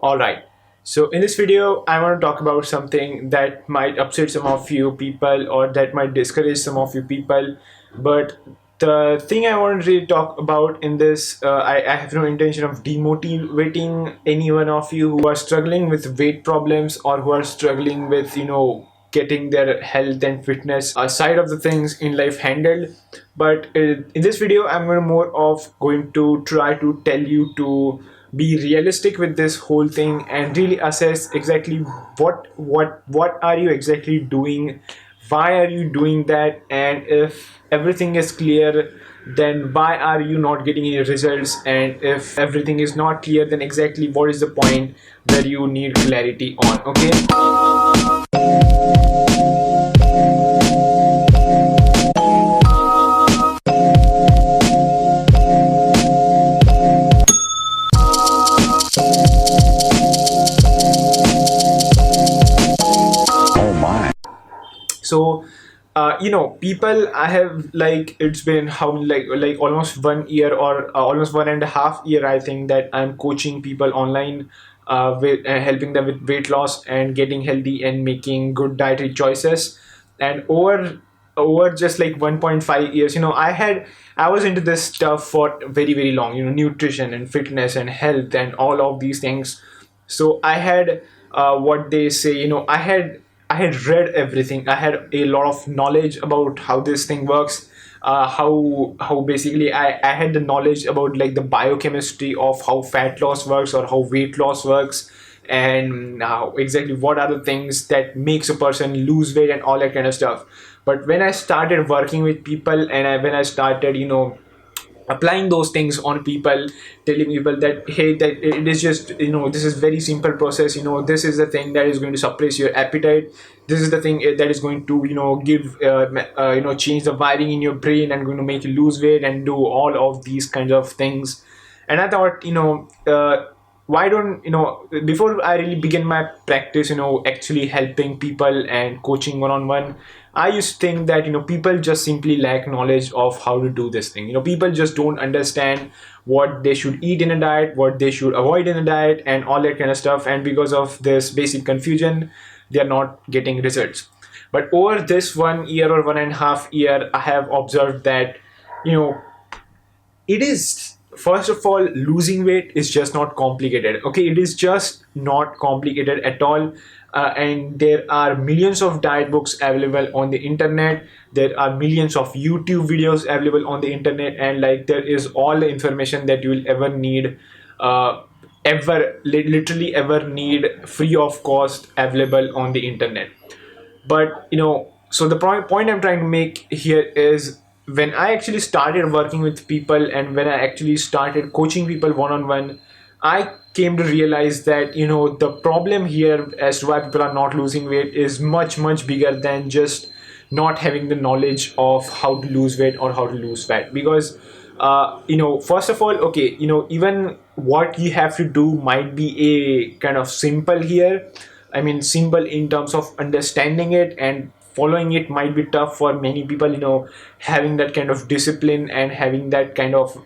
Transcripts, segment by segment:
All right. So in this video, I want to talk about something that might upset some of you people or that might discourage some of you people. But the thing I want to really talk about in this, I have no intention of demotivating any one of you who are struggling with weight problems or who are struggling with, getting their health and fitness side of the things in life handled. But in this video, I'm going to try to tell you to be realistic with this whole thing and really assess exactly what are you exactly doing, why are you doing that, and if everything is clear, then why are you not getting any results, and if everything is not clear, then exactly what is the point where you need clarity on. Okay. So people, I have, like, it's been how like almost 1 year or almost 1.5 year, I think, that I'm coaching people online, with helping them with weight loss and getting healthy and making good dietary choices. And over just like 1.5 years, I was into this stuff for very very long, nutrition and fitness and health and all of these things. So I had, what they say, I had read everything. I had a lot of knowledge about how this thing works. How basically I had the knowledge about like the biochemistry of how fat loss works or how weight loss works, and exactly what are the things that makes a person lose weight and all that kind of stuff. But when I started working with people, and when I started, applying those things on people, telling people that, hey, that it is just, this is very simple process, this is the thing that is going to suppress your appetite, this is the thing that is going to, give change the wiring in your brain and going to make you lose weight and do all of these kinds of things. And I thought, why don't, before I really begin my practice, actually helping people and coaching one-on-one, I used to think that, people just simply lack knowledge of how to do this thing. People just don't understand what they should eat in a diet, what they should avoid in a diet, and all that kind of stuff. And because of this basic confusion, they are not getting results. But over this 1 year or 1.5 year, I have observed that, you know it is, first of all, losing weight is just not complicated. Okay, it is just not complicated at all. And there are millions of diet books available on the internet, there are millions of YouTube videos available on the internet, and like there is all the information that you will ever need, literally ever need, free of cost, available on the internet. But so the point I'm trying to make here is, when I actually started working with people and when I actually started coaching people one-on-one, I came to realize that, the problem here as to why people are not losing weight is much much bigger than just not having the knowledge of how to lose weight or how to lose fat. Because first of all, okay, even what you have to do might be a kind of simple here. I mean, simple in terms of understanding it, and following it might be tough for many people. Having that kind of discipline and having that kind of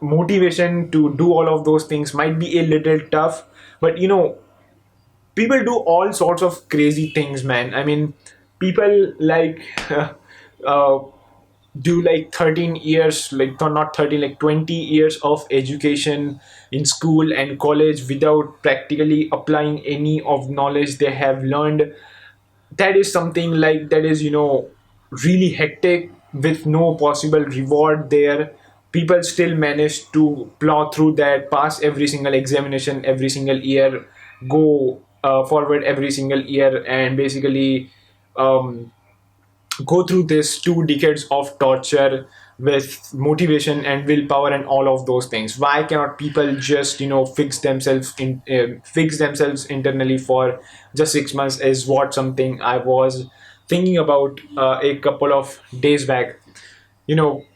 motivation to do all of those things might be a little tough. But people do all sorts of crazy things, man. I mean, people like uh, do like 13 years, like not 13, like 20 years of education in school and college without practically applying any of knowledge they have learned. That is something like, that is, really hectic, with no possible reward there. People still manage to plow through that, pass every single examination every single year, go forward every single year, and basically um, go through this 2 decades of torture with motivation and willpower and all of those things. Why cannot people just, fix themselves internally for just 6 months, is what something I was thinking about a couple of days back.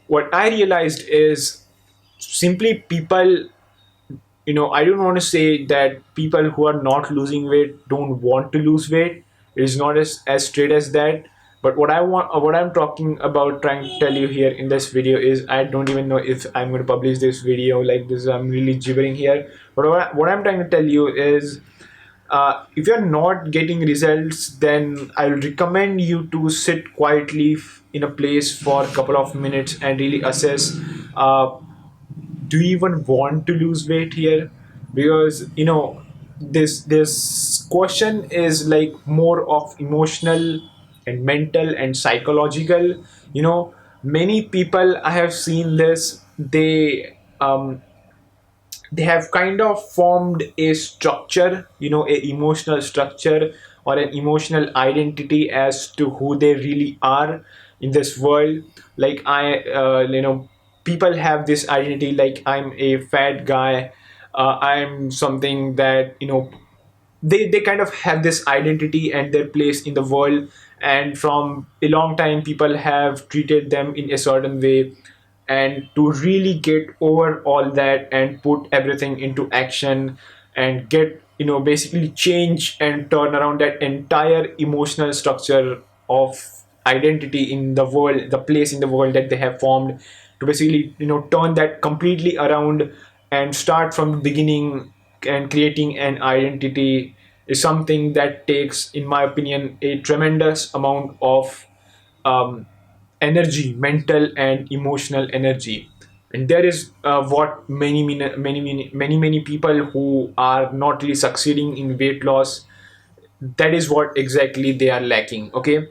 What I realized is, simply people, I don't want to say that people who are not losing weight don't want to lose weight. It is not as straight as that. But what I'm talking about, trying to tell you here in this video is, I don't even know if I'm going to publish this video like this. I'm really gibbering here. But what I'm trying to tell you is, if you're not getting results, then I'll recommend you to sit quietly in a place for a couple of minutes and really assess, uh, do you even want to lose weight here? Because this question is like more of emotional and mental and psychological. Many people I have seen this, they have kind of formed a structure, a emotional structure or an emotional identity as to who they really are in this world. Like people have this identity, like I'm a fat guy, I'm something that, they kind of have this identity and their place in the world. And from a long time, people have treated them in a certain way. And to really get over all that and put everything into action and get, basically change and turn around that entire emotional structure of identity in the world, the place in the world that they have formed, to basically, turn that completely around and start from the beginning and creating an identity, is something that takes, in my opinion, a tremendous amount of um, energy, mental and emotional energy. And there is what many people who are not really succeeding in weight loss, that is what exactly they are lacking. Okay,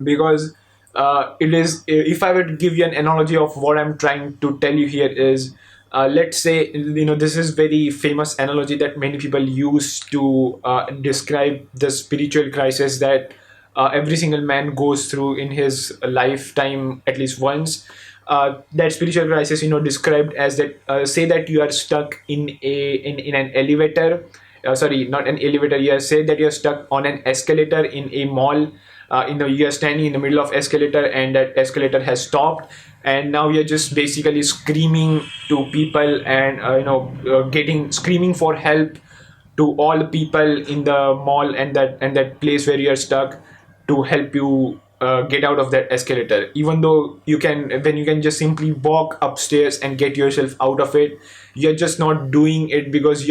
because it is, if I were to give you an analogy of what I'm trying to tell you here is, let's say, this is very famous analogy that many people use to describe the spiritual crisis that every single man goes through in his lifetime at least once. That spiritual crisis, described as that, say that you are stuck in an elevator, sorry, not an elevator, you say that you're stuck on an escalator in a mall. You're standing in the middle of escalator and that escalator has stopped, and now you're just basically screaming to people and getting screaming for help to all the people in the mall and that place where you're stuck, to help you get out of that escalator, even though you can just simply walk upstairs and get yourself out of it. You're just not doing it because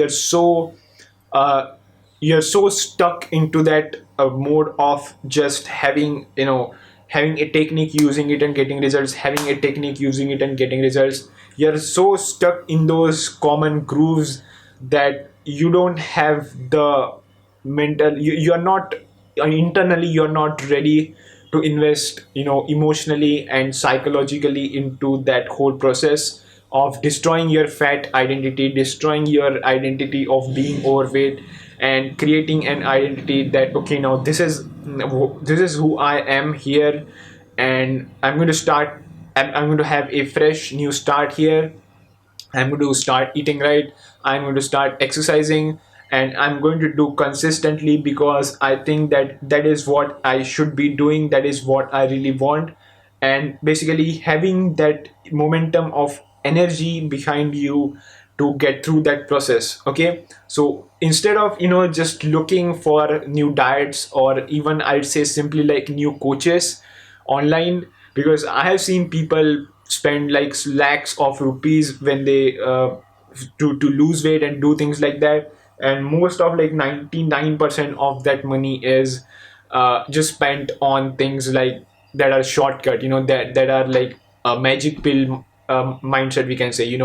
uh, you're so stuck into that mode of just having a technique, using it and getting results, having a technique, using it and getting results. You're so stuck in those common grooves that you don't have the you're not, internally you're not ready to invest, emotionally and psychologically into that whole process of destroying your fat identity, destroying your identity of being overweight, and creating an identity that, okay, now this is who I am here, and I'm going to start. I'm going to have a fresh new start here. I'm going to start eating right. I'm going to start exercising, and I'm going to do consistently because I think that that is what I should be doing. That is what I really want. And basically having that momentum of energy behind you to get through that process. Okay. So instead of, just looking for new diets, or even I'd say simply like new coaches online, because I have seen people spend like lakhs of rupees when they to lose weight and do things like that, and most of like 99% of that money is just spent on things like that are shortcut, that are like a magic pill mindset, we can say,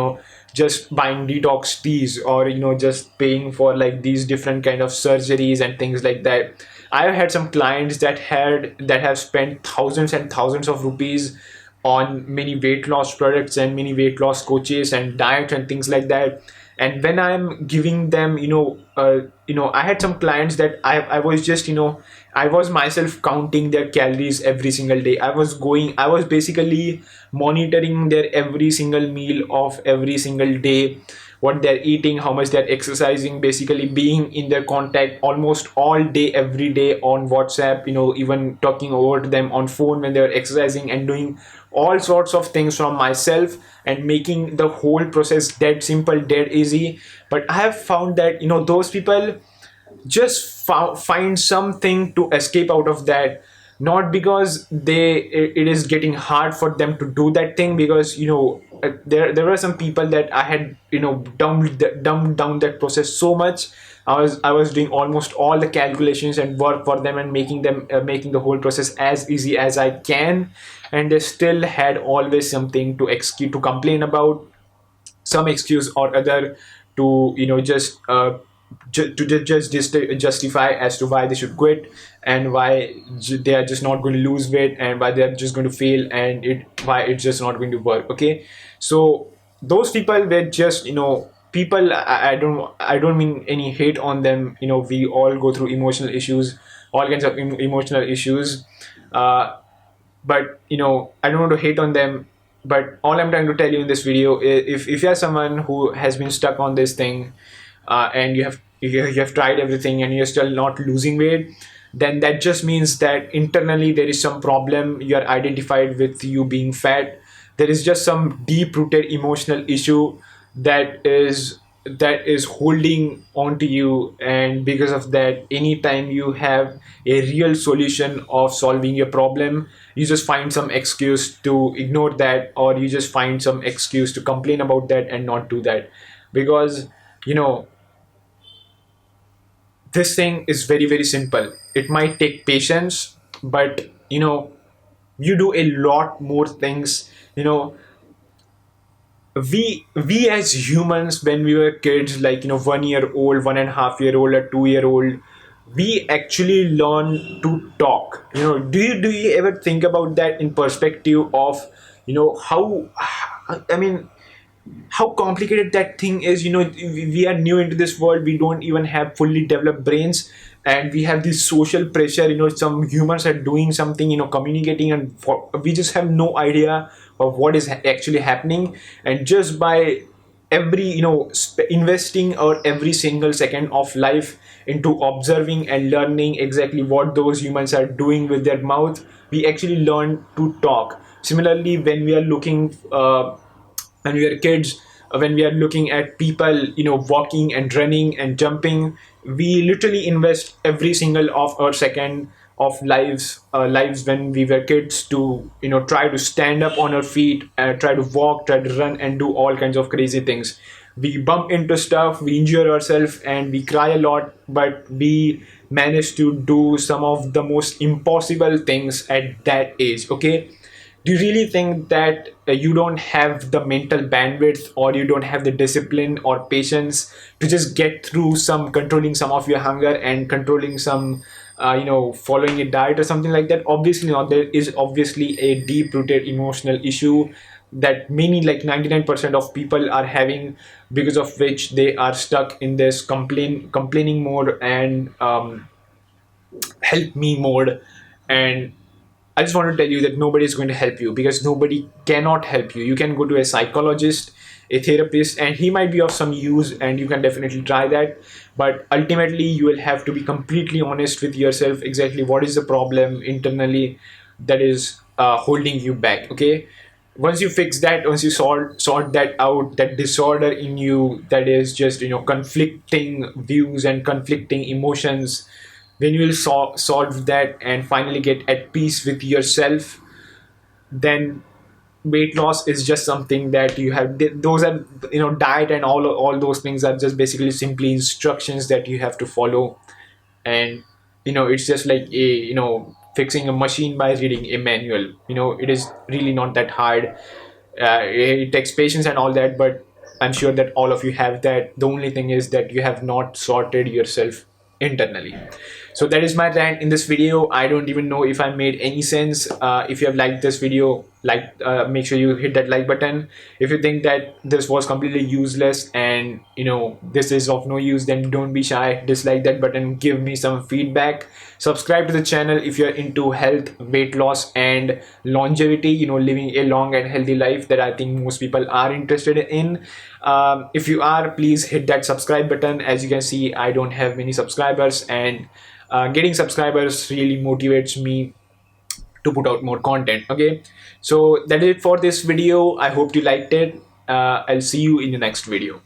just buying detox teas, or just paying for like these different kind of surgeries and things like that. I've had some clients that have spent thousands and thousands of rupees on many weight loss products and many weight loss coaches and diet and things like that. And when I'm giving them, I had some clients that I was just, I was myself counting their calories every single day. I was basically monitoring their every single meal of every single day, what they're eating, how much they're exercising, basically being in their contact almost all day, every day on WhatsApp, even talking over to them on phone when they're exercising, and doing all sorts of things from myself, and making the whole process dead simple, dead easy. But I have found that, those people just find something to escape out of that. not because it is getting hard for them to do that thing, because there were some people that I had dumbed down that process so much. I was doing almost all the calculations and work for them, and making the whole process as easy as I can, and they still had always something to excuse, to complain about, some excuse or other, to just justify as to why they should quit, and why they are just not going to lose weight, and why they are just going to fail, and why it's just not going to work. Okay, so those people were just people. I don't mean any hate on them. We all go through emotional issues, all kinds of emotional issues. But I don't want to hate on them. But all I'm trying to tell you in this video is, if you're someone who has been stuck on this thing, and you have tried everything and you're still not losing weight, then that just means that internally there is some problem you are identified with, you being fat. There is just some deep rooted emotional issue that is holding on to you, and because of that, anytime you have a real solution of solving your problem, you just find some excuse to ignore that, or you just find some excuse to complain about that and not do that. Because you know this thing is very very simple. It might take patience, but you do a lot more things. We as humans, when we were kids, like 1 year old, 1.5 year old, or 2 year old, we actually learn to talk. Do you ever think about that in perspective of how, I mean, how complicated that thing is. We are new into this world, we don't even have fully developed brains, and we have this social pressure. Some humans are doing something, communicating, and we just have no idea of what is actually happening. And just by investing our every single second of life into observing and learning exactly what those humans are doing with their mouth, we actually learn to talk. Similarly, when we are kids, when we are looking at people walking and running and jumping, we literally invest every single of our second of lives when we were kids to try to stand up on our feet, try to walk, try to run, and do all kinds of crazy things. We bump into stuff, we injure ourselves, and we cry a lot, but we manage to do some of the most impossible things at that age. Okay, do you really think that you don't have the mental bandwidth, or you don't have the discipline or patience to just get through some controlling some of your hunger, and controlling some following a diet or something like that? Obviously not. There is obviously a deep rooted emotional issue that many, like 99% of people are having, because of which they are stuck in this complaining mode, and help me mode. And I just want to tell you that nobody is going to help you, because nobody cannot help you. You can go to a psychologist, a therapist, and he might be of some use, and you can definitely try that. But ultimately, you will have to be completely honest with yourself, exactly what is the problem internally that is holding you back. Okay, once you fix that, once you sort that out, that disorder in you, that is just conflicting views and conflicting emotions, when you will solve that and finally get at peace with yourself, then weight loss is just something that you have. Those are diet and all those things are just basically simply instructions that you have to follow. And it's just like a fixing a machine by reading a manual. It is really not that hard. It takes patience and all that, but I'm sure that all of you have that. The only thing is that you have not sorted yourself internally. So that is my rant in this video. I don't even know if I made any sense. If you have liked this video, make sure you hit that like button. If you think that this was completely useless and this is of no use, then don't be shy, dislike that button, give me some feedback. Subscribe to the channel if you're into health, weight loss, and longevity, living a long and healthy life that I think most people are interested in. If you are, please hit that subscribe button. As you can see, I don't have many subscribers, and getting subscribers really motivates me to put out more content. Okay, so that is it for this video. I hope you liked it. I'll see you in the next video.